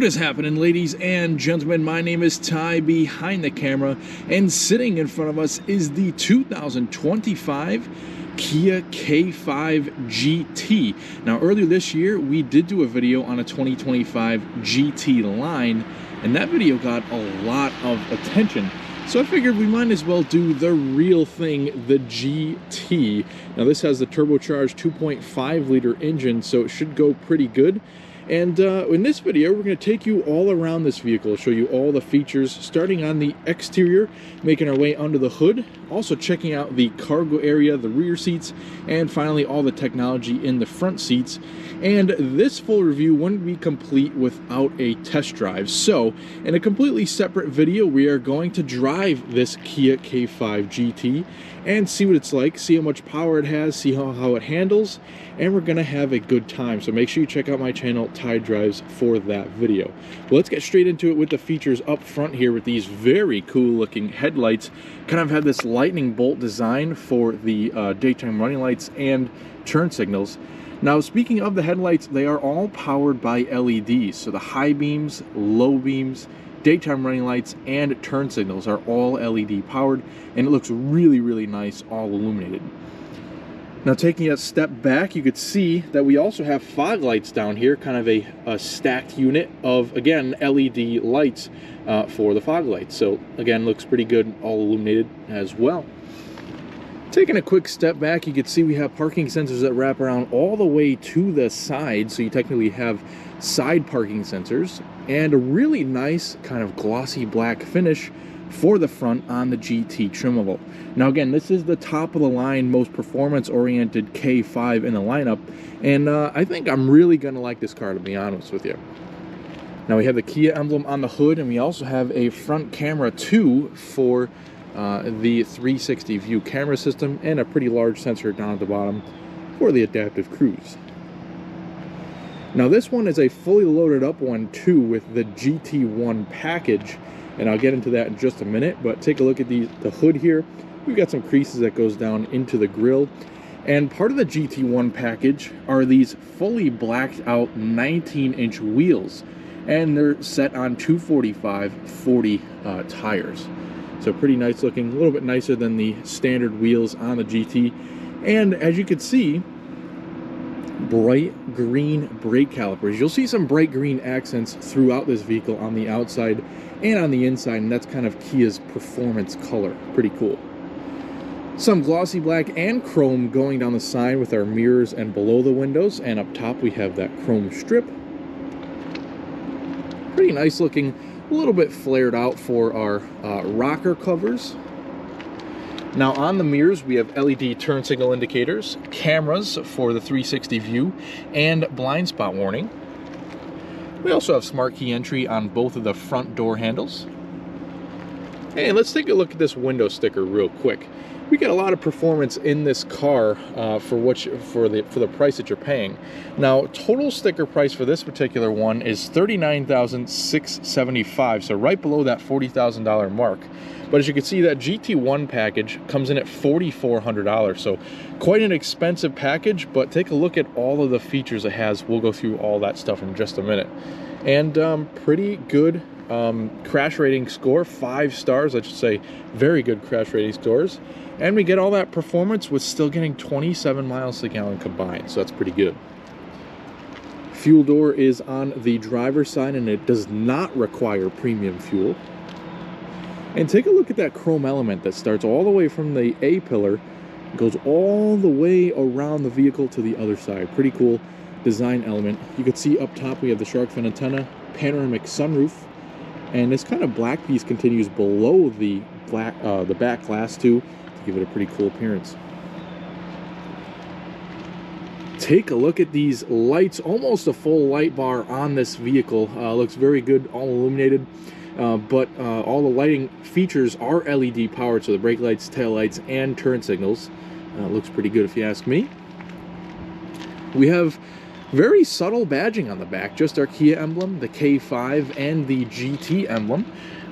What is happening, ladies and gentlemen? My name is Ty behind the camera, and sitting in front of us is the 2025 Kia K5 GT. Now, earlier this year, we did do a video on a 2025 GT line, and that video got a lot of attention. So I figured we might as well do the real thing, the GT. Now, this has the turbocharged 2.5 liter engine, so it should go pretty good. And in this video, we're going to take you all around this vehicle, show you all the features, starting on the exterior, making our way under the hood, also checking out the cargo area, the rear seats, and finally all the technology in the front seats. And this full review wouldn't be complete without a test drive. So, in a completely separate video, we are going to drive this Kia K5 GT and see what it's like, see how much power it has, see how it handles, and we're going to have a good time. So make sure you check out my channel, Ty Drives, for that video. Well, let's get straight into it with the features up front here with these very cool looking headlights. Kind of have this lightning bolt design for the daytime running lights and turn signals. Now, speaking of the headlights, they are all powered by LEDs. So the high beams, low beams, daytime running lights, and turn signals are all LED powered, and it looks really, really nice, all illuminated. Now, taking a step back, you could see that we also have fog lights down here, kind of a stacked unit of, again, LED lights for the fog lights. So, again, looks pretty good, all illuminated as well. Taking a quick step back, you can see we have parking sensors that wrap around all the way to the side, so you technically have side parking sensors, and a really nice kind of glossy black finish for the front on the GT trim level. Now, again, this is the top of the line, most performance-oriented K5 in the lineup, and I think I'm really going to like this car, to be honest with you. Now, we have the Kia emblem on the hood, and we also have a front camera too for the 360 view camera system, and a pretty large sensor down at the bottom for the adaptive cruise. Now, this one is a fully loaded up one too with the GT1 package, and I'll get into that in just a minute, but take a look at the hood here. We've got some creases that goes down into the grille, and part of the GT1 package are these fully blacked out 19-inch wheels, and they're set on 245/40 tires. So pretty nice looking, a little bit nicer than the standard wheels on the GT. And as you can see, bright green brake calipers. You'll see some bright green accents throughout this vehicle on the outside and on the inside, and that's kind of Kia's performance color. Pretty cool. Some glossy black and chrome going down the side with our mirrors and below the windows, and up top we have that chrome strip. Pretty nice looking, a little bit flared out for our rocker covers. Now, on the mirrors, we have LED turn signal indicators, cameras for the 360 view, and blind spot warning. We also have smart key entry on both of the front door handles. And let's take a look at this window sticker real quick. We get a lot of performance in this car for the price that you're paying. Now, total sticker price for this particular one is $39,675, so right below that $40,000 mark. But as you can see, that GT1 package comes in at $4,400, so quite an expensive package, but take a look at all of the features it has. We'll go through all that stuff in just a minute. And pretty good crash rating score, 5 stars, I should say, very good crash rating scores. And we get all that performance with still getting 27 miles to the gallon combined, so that's pretty good. Fuel door is on the driver's side, and it does not require premium fuel. And take a look at that chrome element that starts all the way from the A pillar, goes all the way around the vehicle to the other side. Pretty cool design element. You can see up top we have the shark fin antenna, panoramic sunroof, and this kind of black piece continues below the back glass too, to give it a pretty cool appearance. Take a look at these lights, almost a full light bar on this vehicle. Looks very good, all illuminated. But all the lighting features are LED powered, so the brake lights, tail lights, and turn signals. Looks pretty good if you ask me. We have very subtle badging on the back, just our Kia emblem, the K5, and the GT emblem.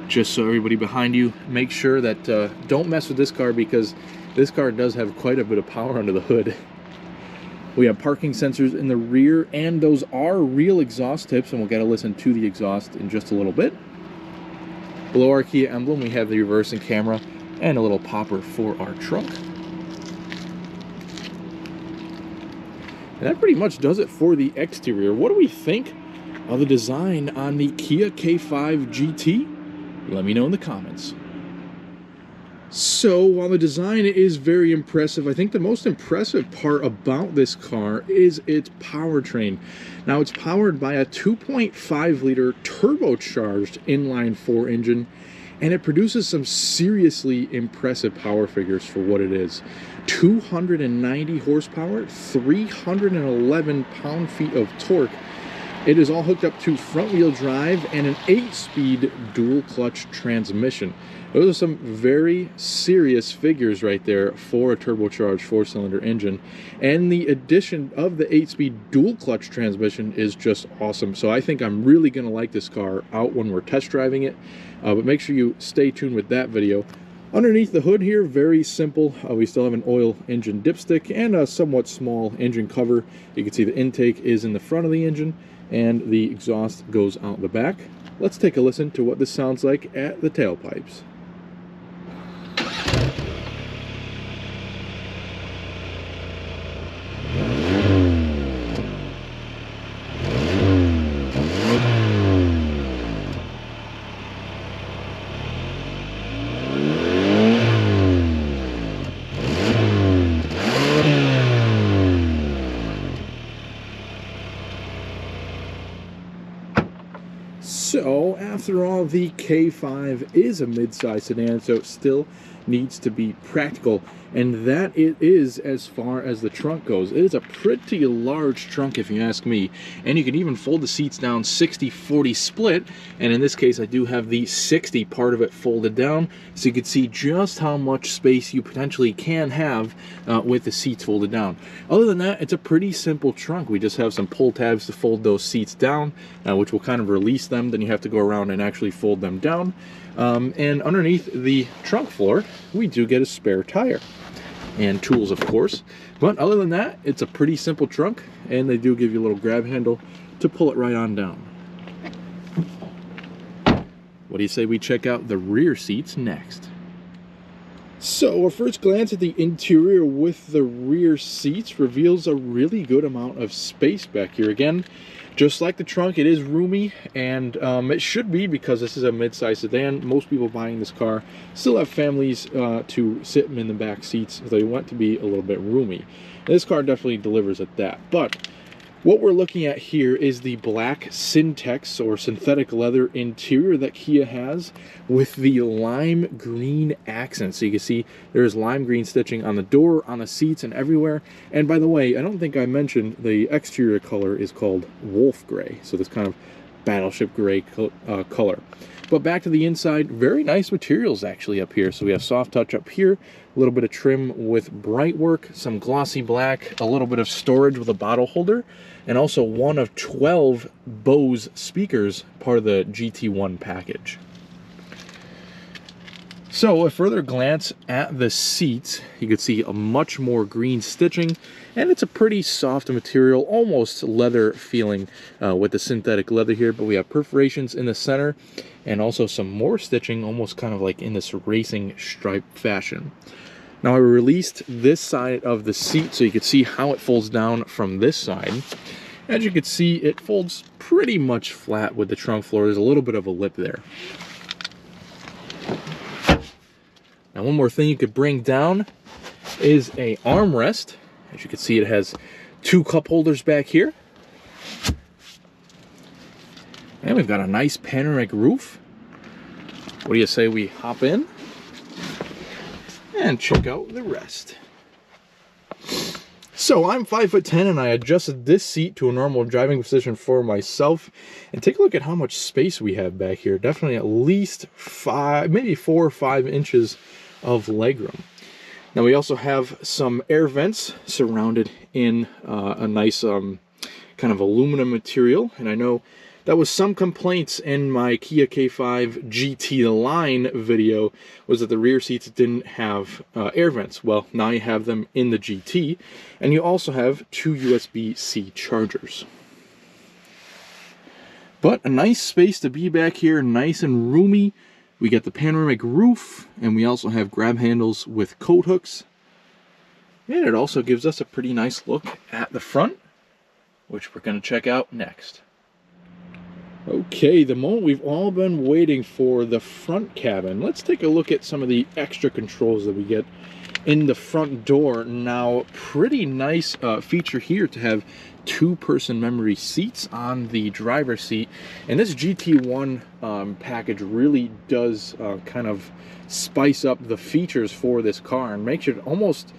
Just so everybody behind you, make sure that don't mess with this car, because this car does have quite a bit of power under the hood. We have parking sensors in the rear, and those are real exhaust tips, and we'll get to listen to the exhaust in just a little bit. Below our Kia emblem, we have the reversing camera and a little popper for our trunk. And that pretty much does it for the exterior. What do we think of the design on the Kia K5 GT? Let me know in the comments. So, while the design is very impressive, I think the most impressive part about this car is its powertrain. Now, it's powered by a 2.5-liter turbocharged inline-4 engine, and it produces some seriously impressive power figures for what it is. 290 horsepower, 311 pound-feet of torque. It is all hooked up to front-wheel drive and an 8-speed dual-clutch transmission. Those are some very serious figures right there for a turbocharged 4-cylinder engine. And the addition of the 8-speed dual-clutch transmission is just awesome. So I think I'm really going to like this car out when we're test driving it. But make sure you stay tuned with that video. Underneath the hood here, very simple. We still have an oil engine dipstick and a somewhat small engine cover. You can see the intake is in the front of the engine, and the exhaust goes out the back. Let's take a listen to what this sounds like at the tailpipes. So, after all, the K5 is a mid-size sedan, so it still needs to be practical, and that it is as far as the trunk goes. It is a pretty large trunk, if you ask me, and you can even fold the seats down 60-40 split, and in this case I do have the 60 part of it folded down, so you can see just how much space you potentially can have with the seats folded down. Other than that, it's a pretty simple trunk. We just have some pull tabs to fold those seats down, which will kind of release them. Then you have to go around and actually fold them down. And underneath the trunk floor, we do get a spare tire and tools, of course. But other than that, it's a pretty simple trunk, and they do give you a little grab handle to pull it right on down. What do you say we check out the rear seats next? So, a first glance at the interior with the rear seats reveals a really good amount of space back here. Again, just like the trunk, it is roomy, and it should be, because this is a mid-size sedan. Most people buying this car still have families to sit in the back seats, so they want to be a little bit roomy. And this car definitely delivers at that. But what we're looking at here is the black Syntex, or synthetic leather interior that Kia has, with the lime green accent. So you can see there's lime green stitching on the door, on the seats, and everywhere. And by the way, I don't think I mentioned the exterior color is called wolf gray, so this kind of battleship gray color. But back to the inside, very nice materials actually up here. So we have soft touch up here, a little bit of trim with bright work, some glossy black, a little bit of storage with a bottle holder, and also one of 12 Bose speakers, part of the GT1 package. So a further glance at the seats, you can see a much more green stitching, and it's a pretty soft material, almost leather feeling with the synthetic leather here, but we have perforations in the center and also some more stitching, almost kind of like in this racing stripe fashion. Now I released this side of the seat so you can see how it folds down from this side. As you can see, it folds pretty much flat with the trunk floor. There's a little bit of a lip there. Now one more thing you could bring down is a armrest. As you can see, it has two cup holders back here. And we've got a nice panoramic roof. What do you say we hop in and check out the rest? So I'm 5'10", and I adjusted this seat to a normal driving position for myself. And take a look at how much space we have back here. Definitely at least 5, maybe 4 or 5 inches of legroom. Now we also have some air vents surrounded in a nice kind of aluminum material. And I know That was some complaints in my Kia K5 GT line video, was that the rear seats didn't have air vents. Well, now you have them in the GT, and you also have 2 USB-C chargers. But a nice space to be back here, nice and roomy. We get the panoramic roof, and we also have grab handles with coat hooks. And it also gives us a pretty nice look at the front, which we're going to check out next. Okay, the moment we've all been waiting for, the front cabin. Let's take a look at some of the extra controls that we get in the front door. Now, pretty nice feature here to have 2-person memory seats on the driver's seat. And this GT1 package really does kind of spice up the features for this car and makes it almost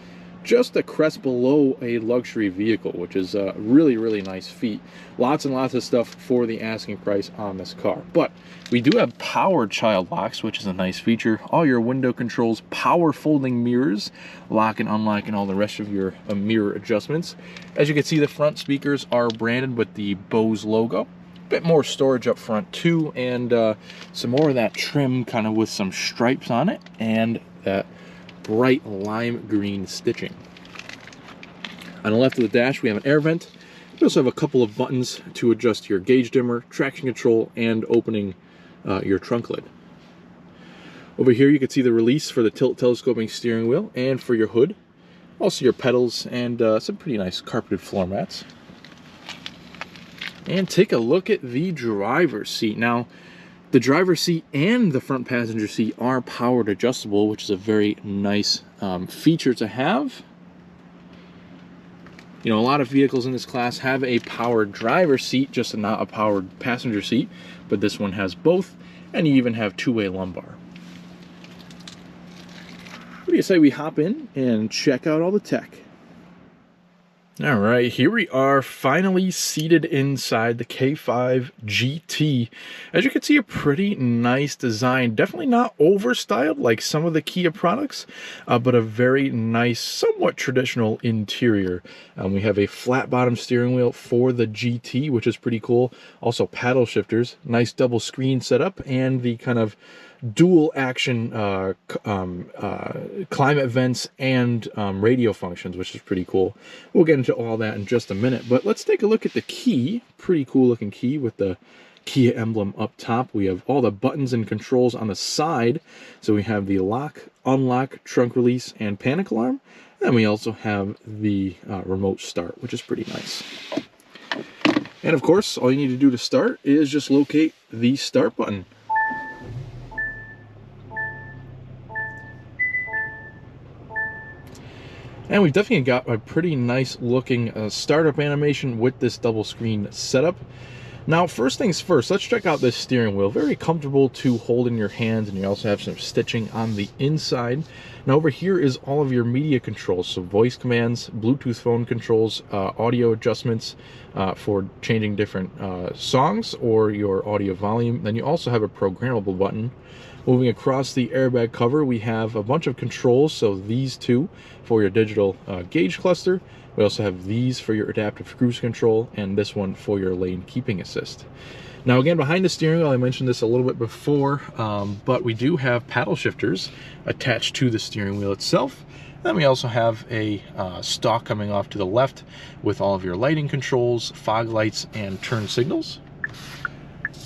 just a crest below a luxury vehicle, which is a really, really nice feat. Lots and lots of stuff for the asking price on this car. But we do have power child locks, which is a nice feature. All your window controls, power folding mirrors, lock and unlock, and all the rest of your mirror adjustments. As you can see, the front speakers are branded with the Bose logo. Bit more storage up front too, and some more of that trim kind of with some stripes on it, and that bright lime green stitching. On the left of the dash, we have an air vent. We also have a couple of buttons to adjust your gauge dimmer, traction control, and opening your trunk lid. Over here, you can see the release for the tilt telescoping steering wheel and for your hood. Also your pedals and some pretty nice carpeted floor mats. And take a look at the driver's seat. Now, the driver's seat and the front passenger seat are powered adjustable, which is a very nice feature to have. You know, a lot of vehicles in this class have a powered driver's seat, just not a powered passenger seat, but this one has both, and you even have 2-way lumbar. What do you say we hop in and check out all the tech? All right, here we are, finally seated inside the K5 GT. As you can see, a pretty nice design. Definitely not overstyled like some of the Kia products, but a very nice, somewhat traditional interior. We have a flat bottom steering wheel for the GT, which is pretty cool. Also paddle shifters, nice double screen setup, and the kind of dual action climate vents and radio functions, which is pretty cool. We'll get into all that in just a minute, but let's take a look at the key. Pretty cool looking key with the Kia emblem up top. We have all the buttons and controls on the side. So we have the lock, unlock, trunk release, and panic alarm. And we also have the remote start, which is pretty nice. And of course, all you need to do to start is just locate the start button. And we've definitely got a pretty nice looking startup animation with this double screen setup. Now, first things first, let's check out this steering wheel. Very comfortable to hold in your hands, and you also have some stitching on the inside. Now over here is all of your media controls, so voice commands, Bluetooth phone controls, audio adjustments for changing different songs or your audio volume. Then you also have a programmable button. Moving across the airbag cover, we have a bunch of controls, so these two for your digital gauge cluster. We also have these for your adaptive cruise control, and this one for your lane keeping assist. Now again, behind the steering wheel, I mentioned this a little bit before, but we do have paddle shifters attached to the steering wheel itself. Then we also have a stalk coming off to the left with all of your lighting controls, fog lights, and turn signals.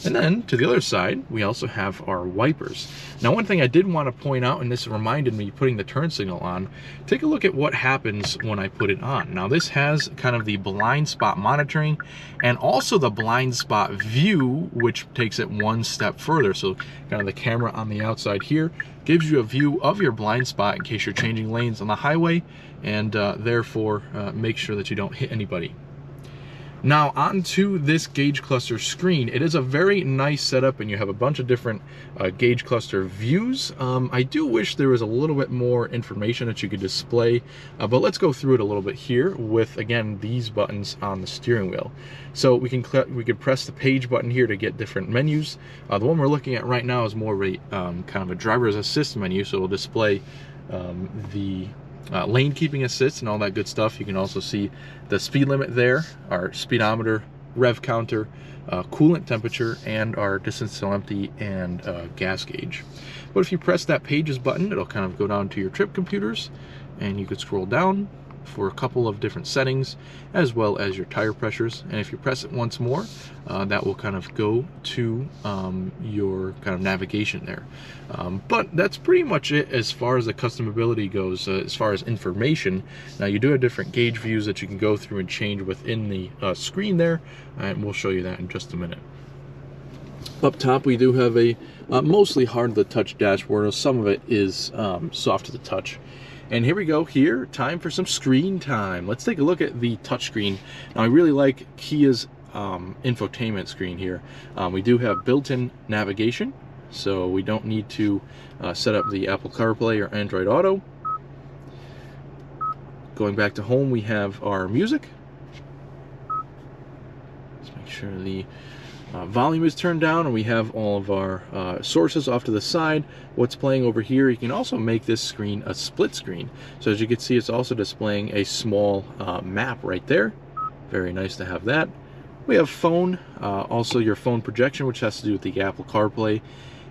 And then to the other side, we also have our wipers. Now, one thing I did want to point out, and this reminded me putting the turn signal on, take a look at what happens when I put it on. Now, this has kind of the blind spot monitoring and also the blind spot view, which takes it one step further. So kind of the camera on the outside here gives you a view of your blind spot in case you're changing lanes on the highway, and therefore make sure that you don't hit anybody. Now onto this gauge cluster screen. It is a very nice setup, and you have a bunch of different gauge cluster views. I do wish there was a little bit more information that you could display, but let's go through it a little bit here with, again, these buttons on the steering wheel. So we could press the page button here to get different menus. The one we're looking at right now is more of a kind of a driver's assist menu, so it'll display the lane keeping assist and all that good stuff. You can also see the speed limit there, our speedometer, rev counter, coolant temperature, and our distance to empty and gas gauge. But if you press that pages button, it'll kind of go down to your trip computers, and you could scroll down for a couple of different settings, as well as your tire pressures. And if you press it once more, that will kind of go to your kind of navigation there. But that's pretty much it as far as the customability goes, as far as information. Now you do have different gauge views that you can go through and change within the screen there, and we'll show you that in just a minute. Up top we do have a mostly hard to touch dashboard. Some of it is soft to the touch. And here we go here, time for some screen time. Let's take a look at the touchscreen. Now I really like Kia's infotainment screen here. We do have built-in navigation, so we don't need to set up the Apple CarPlay or Android Auto. Going back to home, we have our music. Let's make sure the volume is turned down, and we have all of our sources off to the side. What's playing over here, you can also make this screen a split screen. So as you can see, it's also displaying a small map right there. Very nice to have that. We have phone, also your phone projection, which has to do with the Apple CarPlay,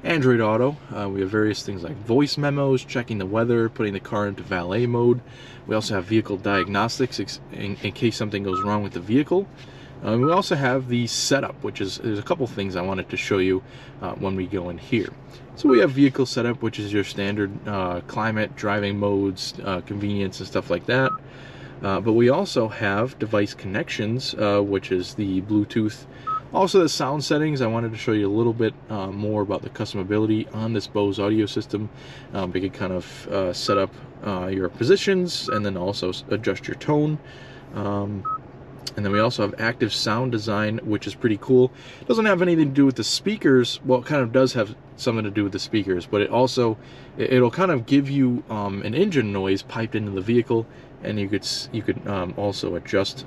Android Auto. We have various things like voice memos, checking the weather, putting the car into valet mode. We also have vehicle diagnostics in case something goes wrong with the vehicle. We also have the setup, which is, there's a couple things I wanted to show you when we go in here. So we have vehicle setup, which is your standard climate, driving modes, convenience, and stuff like that. But we also have device connections, which is the Bluetooth. Also the sound settings. I wanted to show you a little bit more about the customability on this Bose audio system. We can kind of set up your positions and then also adjust your tone. And then we also have active sound design, which is pretty cool. It doesn't have anything to do with the speakers. Well, it kind of does have something to do with the speakers, but it'll kind of give you an engine noise piped into the vehicle, and you could also adjust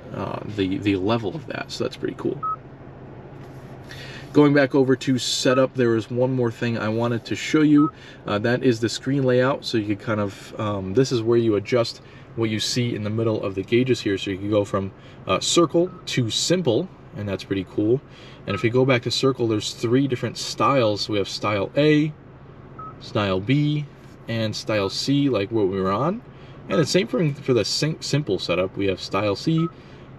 the level of that. So that's pretty cool. Going back over to setup, there is one more thing I wanted to show you. That is the screen layout. So you could kind of this is where you adjust what you see in the middle of the gauges here. So you can go from circle to simple, and that's pretty cool. And if you go back to circle, there's 3 different styles. We have style A, style B, and style C, like what we were on. And the same for the simple setup. We have style C,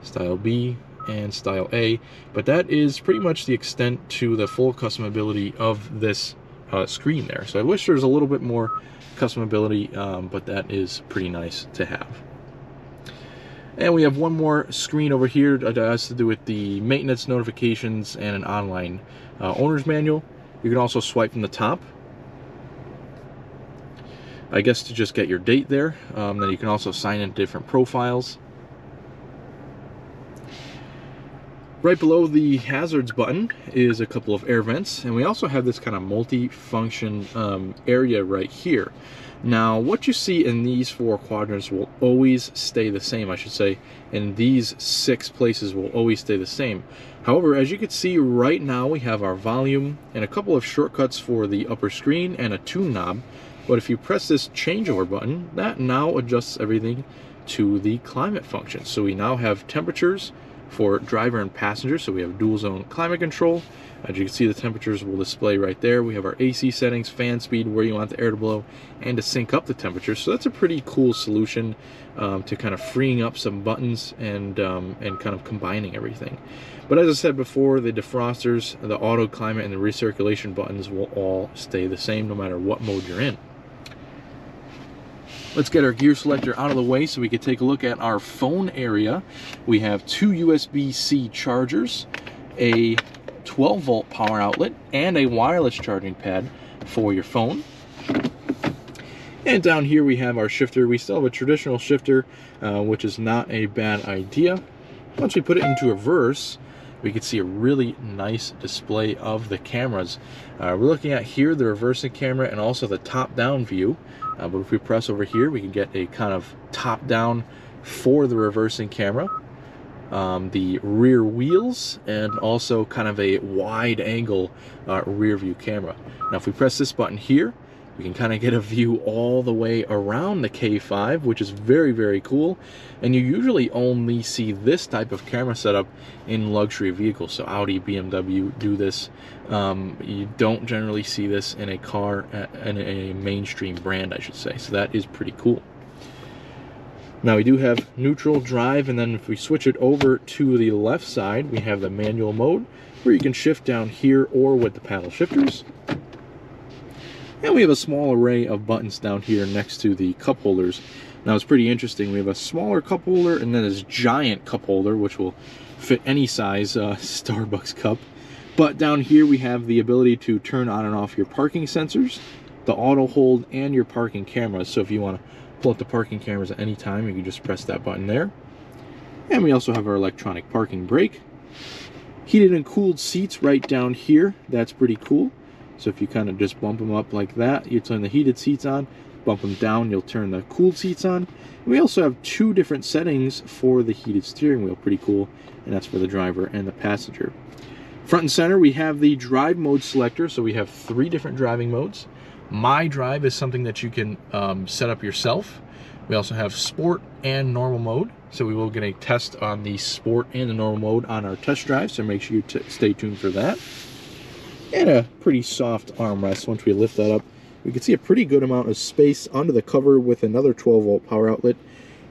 style B, and style A. But that is pretty much the extent to the full customability of this screen there. So I wish there was a little bit more customability, but that is pretty nice to have. And we have one more screen over here that has to do with the maintenance notifications and an online owner's manual. You can also swipe from the top, I guess, to just get your date there. Then you can also sign in different profiles. Right below the hazards button is a couple of air vents, and we also have this kind of multi-function area right here. Now, what you see in these 4 quadrants will always stay the same, I should say, and these 6 places will always stay the same. However, as you can see right now, we have our volume and a couple of shortcuts for the upper screen and a tune knob. But if you press this changeover button, that now adjusts everything to the climate function. So we now have temperatures for driver and passenger, so we have dual zone climate control. As you can see, the temperatures will display right there. We have our AC settings, fan speed, where you want the air to blow, and to sync up the temperature. So that's a pretty cool solution to kind of freeing up some buttons and kind of combining everything. But as I said before, the defrosters, the auto climate, and the recirculation buttons will all stay the same no matter what mode you're in. Let's get our gear selector out of the way so we can take a look at our phone area. We have 2 USB-C chargers, a 12-volt power outlet, and a wireless charging pad for your phone. And down here we have our shifter. We still have a traditional shifter, which is not a bad idea. Once we put it into reverse, we can see a really nice display of the cameras. We're looking at here the reversing camera and also the top-down view. But if we press over here, we can get a kind of top-down for the reversing camera, the rear wheels, and also kind of a wide-angle rear view camera. Now, if we press this button here, We can kind of get a view all the way around the K5, which is very, very cool. And you usually only see this type of camera setup in luxury vehicles. So Audi, BMW do this. You don't generally see this in a car, in a mainstream brand, I should say. So that is pretty cool. Now we do have neutral, drive, and then if we switch it over to the left side, we have the manual mode where you can shift down here or with the paddle shifters. And we have a small array of buttons down here next to the cup holders. Now it's pretty interesting. We have a smaller cup holder and then this giant cup holder, which will fit any size Starbucks cup. But down here we have the ability to turn on and off your parking sensors, the auto hold, and your parking cameras. So if you want to pull up the parking cameras at any time, you can just press that button there. And we also have our electronic parking brake. Heated and cooled seats right down here. That's pretty cool. So if you kind of just bump them up like that, you turn the heated seats on. Bump them down, you'll turn the cooled seats on. And we also have 2 different settings for the heated steering wheel. Pretty cool. And that's for the driver and the passenger. Front and center, we have the drive mode selector. So we have 3 different driving modes. My Drive is something that you can set up yourself. We also have sport and normal mode. So we will get a test on the sport and the normal mode on our test drive. So make sure you stay tuned for that. And a pretty soft armrest. Once we lift that up, we can see a pretty good amount of space under the cover with another 12-volt power outlet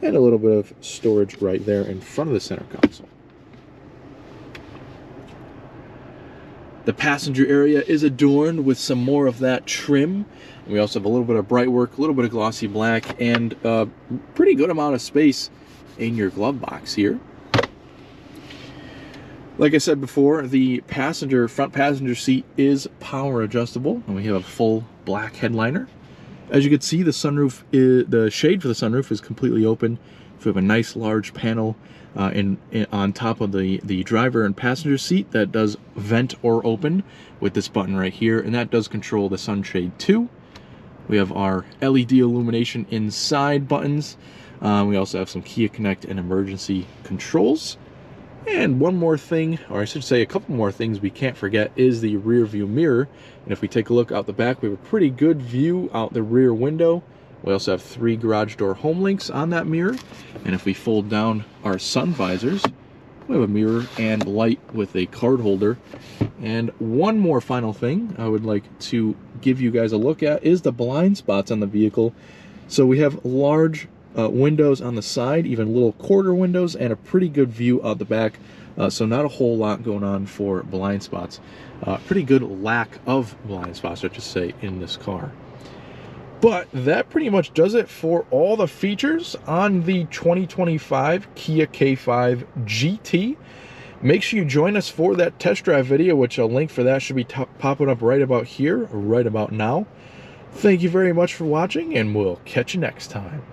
and a little bit of storage right there in front of the center console. The passenger area is adorned with some more of that trim. We also have a little bit of bright work, a little bit of glossy black, and a pretty good amount of space in your glove box here. Like I said before, the front passenger seat is power adjustable, and we have a full black headliner. As you can see, the sunroof, the shade for the sunroof is completely open. So we have a nice large panel on top of the driver and passenger seat that does vent or open with this button right here, and that does control the sunshade too. We have our LED illumination inside buttons. We also have some Kia Connect and emergency controls. And one more thing, or I should say a couple more things we can't forget, is the rear view mirror. And if we take a look out the back, we have a pretty good view out the rear window. We also have 3 garage door home links on that mirror. And if we fold down our sun visors, we have a mirror and light with a card holder. And one more final thing I would like to give you guys a look at is the blind spots on the vehicle. So we have large windows on the side, even little quarter windows, and a pretty good view out the back. So not a whole lot going on for blind spots. Pretty good lack of blind spots, I should say, in this car. But that pretty much does it for all the features on the 2025 Kia K5 GT. Make sure you join us for that test drive video, which a link for that should be popping up right about here, or right about now. Thank you very much for watching, and we'll catch you next time.